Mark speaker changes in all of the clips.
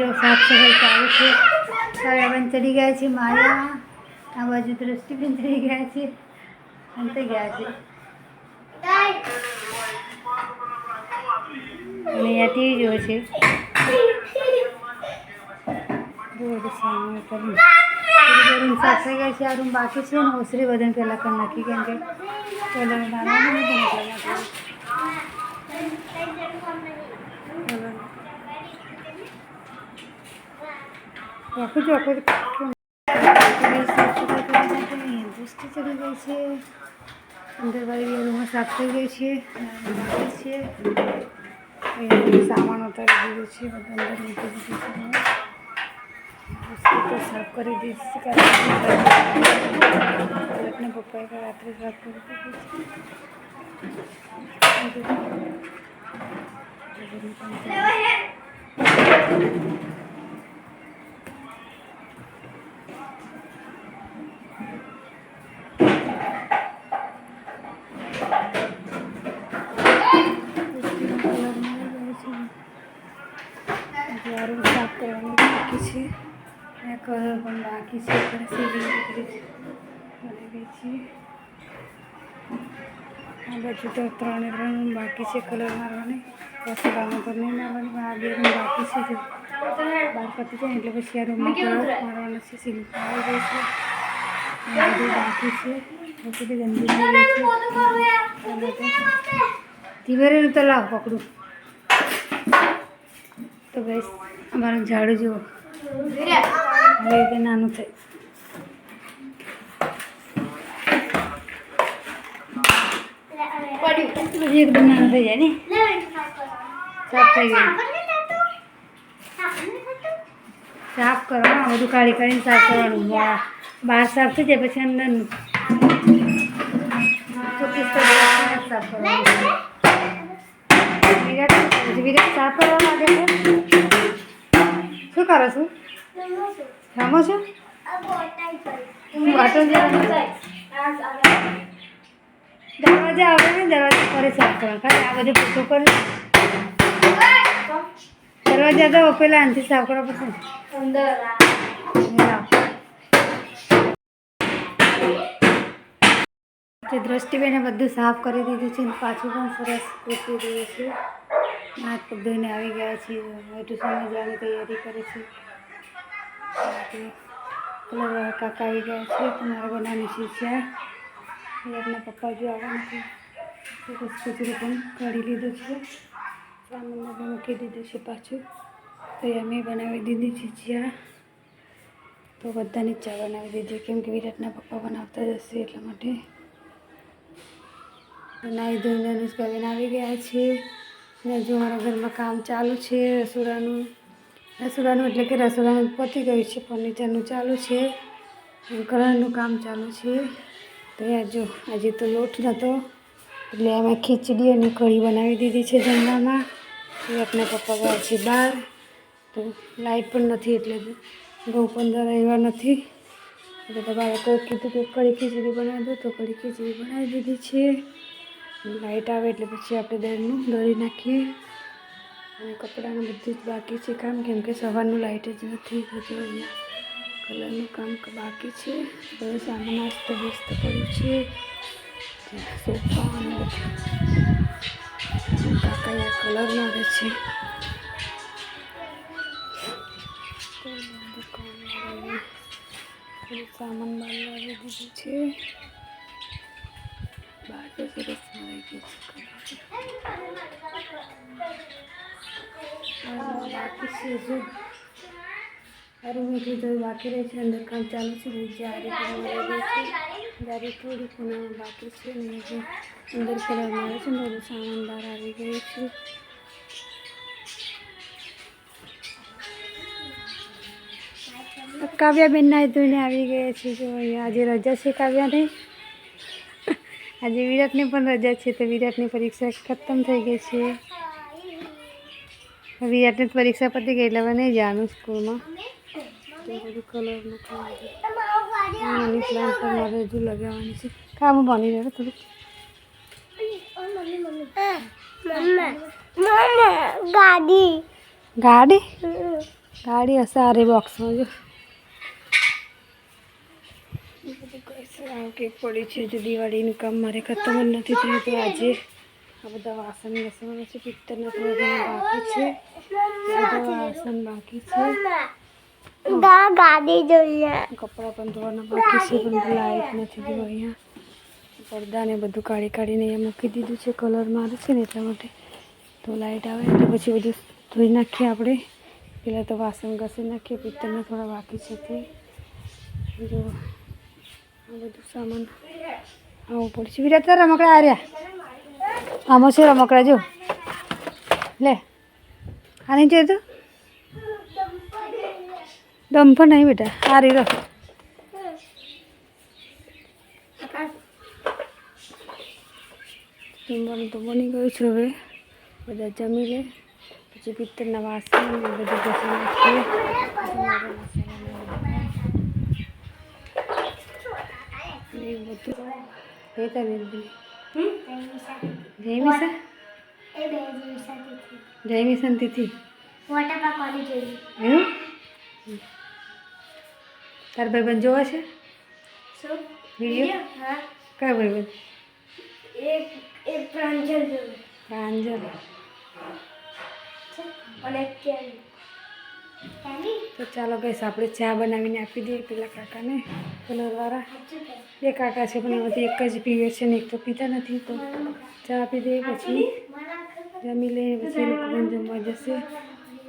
Speaker 1: જો સાફ સફાઈ ચાલુ છે. સારાબેન ચડી ગયા છે માળિયામાં. આ બાજુ દ્રષ્ટિબેન ચડી ગયા છે. અંતે ગયા છે. અને અહીંયા ટીવી જોવે છે. સાફ થઈ ગયા છે. આ રૂમ બાકી છે ને ઓસરી બધાને પહેલાં કરી નાખી કેમ કે પહેલાં નાનું નથી આખું દૃષ્ટિ ચડી ગઈ છે. અંદર વાળી રૂમમાં સાફ થઈ ગઈ છે. બાકી છે સામાન ઉતારી દીધું છે. બધા અંદર મૂકી દીધું છે. સાફ કરી દીધી છે. પપ્પાએ રાત્રે સાફ કરી દીધી સાફ કરવાનું બાકી છે. કલર પણ બાકી છે. સીલિંગ બની ગઈ છે. આ બાજુ તો 3 રૂમ બાકી છે કલર મારવાની. રસોડામાં તો નહીં મારવાની. આ 2 રૂમ બાકી છે. જો બહાર પતી જાય એટલે પછી આ રૂમમાં કલર મારવાનો છે. સીલિંગ આવી ગઈ છે. આ બધું બાકી છે. બધી ગંદી થઈ ગઈ છે. ધીમેરેનું તો લાવ પકડું તો બસ અમારું ઝાડુ જુઓ આવી રીતે નાનું થાય. પછી એકદમ નાનું થઈ જાય ને. સાફ થઈ ગયું. સાફ કરવાનું બધું કાઢી કાઢીને સાફ કરવાનું. બહાર સાફ થઈ જાય પછી અંદરનું સાફ કરવાનું. વિરાટ સાફ કરવા માંગે છે. શું કરો છો? રમો છો? દરવાજા આવે ને દરવાજા ફરે સાફ કરવા ખાલી આ બધું પૂછો કરે. દરવાજા તો પેલા આનથી સાફ કરવા પડશે. દ્રષ્ટિબેને બધું સાફ કરી દીધું છે ને પાછું પણ સરસ પૂછી દીધું છે. હાથ પગ ધોઈને આવી ગયા છે. ટ્યુશનમાં જવાની તૈયારી કરે છે. કલરવાળા કાકા આવી ગયા છે. તમારા બનાવવાની શીખ્યા. આપણા પપ્પા જો આવવાના છે. સરસ કચરું પણ કાઢી લીધું છે. સામાનમાં બી મૂકી દીધું છે પાછું. તો અમે બનાવી દીધી છે ચા. તો બધાની ચા બનાવી દીધી કેમ કે વિરાટના પપ્પા બનાવતા જશે એટલા માટે. નાહી ધોઈને અનુષ્કાબેન આવી ગયા છે. ને જો મારા ઘરમાં કામ ચાલુ છે. રસોડાનું એટલે કે રસોડાનું પતી ગયું છે. ફર્નિચરનું ચાલુ છે. કલરનું કામ ચાલુ છે. તો જો આજે તો લોટ નહોતો એટલે અમે ખીચડી અને કઢી બનાવી દીધી છે જમવામાં. આપણા પપ્પા ગયા છે બહાર. તો લાઇટ પણ નથી એટલે ઘઉં પણ દળાવ્યા નથી. એટલે બાળકોએ કીધું કે કઢી ખીચડી બનાવી દો તો કઢી ખીચડી બનાવી દીધી છે. લાઇટ આવે એટલે પછી આપણે દળનું દળી નાખીએ. અને કપડાનું બધું જ બાકી છે કામ કેમ કે સવારનું લાઇટ જ નથી. બધું અહીંયા કલરનું કામ બાકી છે. બધું સામાન અસ્ત વ્યસ્ત કર્યું છે. સોફા અને બધું કાકા અહીંયા કલર મારે છે. સામાન બહાર લાવી દીધું છે. બહાર તો સરસ મળી ગઈ છે. બાકી છે હજુ રૂમ એટલી તો બાકી રહે છે. અંદર કામ ચાલુ છે. જારી થોડી ખૂણામાં બાકી છે. ને હજુ અંદર કલર મારે છે. બધું સામાન બહાર આવી ગયું છે. કાવ્યાબેન નાહી ધોઈને આવી ગયા છે. જો અહીંયા આજે રજા છે કાવ્યાને. આજે વિરાટની પણ રજા છે. તો વિરાટની પરીક્ષા ખતમ થઈ ગઈ છે. વિરાટની પરીક્ષા પતી ગઈ એટલે હવે નહીં જવાનું સ્કૂલમાં. તો બધું કલરનું કામ મની પ્લાન્ટ પણ મારે હજુ લગાવવાની છે. કામ બની રહે થોડુંક. ગાડી ગાડી હશે આરે બોક્સમાં જો કેક પડી છે. જો દિવાળીનું કામ મારે ખતમ જ નથી થયું તો આજે આ બધા વાસણ ઘસવાના છે. પિત્તરના થોડા ઘણા બાકી છે. બધા વાસણ બાકી છે.
Speaker 2: ગાડી જોઈએ.
Speaker 1: કપડાં પણ ધોવાના બાકી છે પણ લાઈટ નથી જો અહીંયા પડદા ને બધું કાઢીને અહીંયા મૂકી દીધું છે. કલર મારે છે ને એટલા માટે તો લાઈટ આવે એટલે પછી બધું ધોઈ નાખીએ આપણે. પહેલાં તો વાસણ ઘસી નાખીએ. પિત્તરના થોડા બાકી છે તે જો આ બધું સામાન આવું પડશે. વિરાટ તારા રમકડા આવ્યા આમાં છે રમકડા જો લે આ નહીં જોઈએ તો ડમ્ફર નહીં બેટા આ રહી જમવાનું તો બની ગયું છે. હવે બધા જમી લે પછી પિત્તરના વાસણ ને બધું ઘસી નાખીએ. એ બધું રહેતા ને જયમી તિથિ એવું તાર ભાઈબંધ જોવા છે વિડીયો કયા ભાઈબંધ પ્રાંજલ તો ચાલો ગઈશ આપણે ચા બનાવીને આપી દઈએ પેલા કાકાને કલરવાળા. બે કાકા છે પણ એમાંથી એક જ પીવે છે ને એક તો પીતા નથી. તો ચા આપી દઈએ પછી જમી લઈએ પછી લોકો પણ જમવા જશે.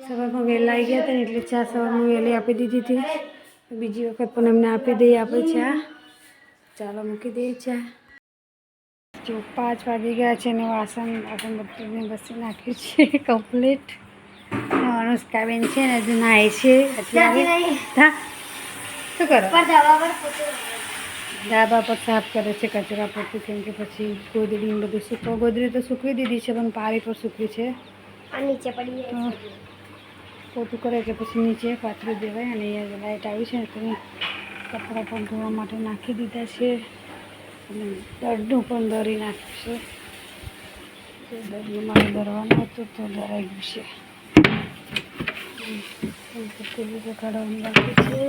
Speaker 1: સવારમાં વહેલા આવી ગયા હતા ને એટલે ચા સવારમાં વહેલી આપી દીધી હતી. બીજી વખત પણ એમને આપી દઈએ આપણે ચા. ચાલો મૂકી દઈએ ચા. જો 5 વાગી ગયા છે ને વાસણ બધું બસી નાખ્યું છે કમ્પ્લીટ. અનુષ્કાબેન છે ને હજુ નાય છે અત્યારે. હા શું કરો? ધાબા પર સાફ કરે છે કચરા પોતું કેમ કે પછી ગોદડી બધું સૂકવા. ગોદડી તો સૂકવી દીધી છે પણ પારી પર સૂકવી છે.
Speaker 2: નીચે પડી
Speaker 1: તો પોતું કરે એટલે પછી નીચે પાથરી દેવાય. અને અહીંયા લાઇટ આવી છે ને તો કપડાં પણ ધોવા માટે નાખી દીધા છે અને દળનું પણ દરી નાખ્યું છે. દળનું મારે દરવાનું હતું તો દરાઈ ગયું છે. કાઢવાનું બાકી છે.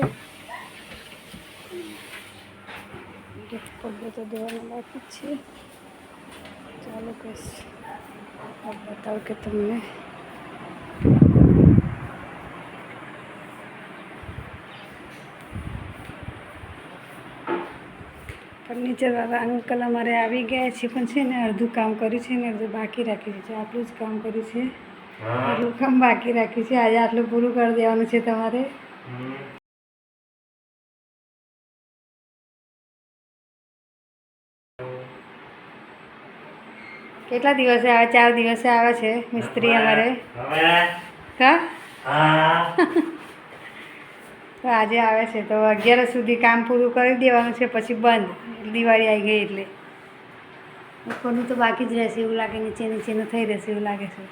Speaker 1: પગલે તો દેવાનું બાકી છે. ચાલો કહીશ બતાવું કે તમને ફર્નિચરવાળા અંકલ અમારે આવી ગયા છે પણ છે ને અડધું કામ કર્યું છે ને અડધું બાકી રાખ્યું છે. આટલું જ કામ કર્યું છે. આટલું કામ બાકી રાખ્યું છે. આજે આટલું પૂરું કરી દેવાનું છે તમારે. કેટલા દિવસે આવે? 4 દિવસે આવે છે મિસ્ત્રી અમારે. હા તો આજે આવે છે તો 11 સુધી કામ પૂરું કરી દેવાનું છે પછી બંધ. દિવાળી આવી ગઈ એટલે ઉપરનું તો બાકી જ રહેશે એવું લાગે. નીચેનું થઈ રહેશે એવું લાગે છે.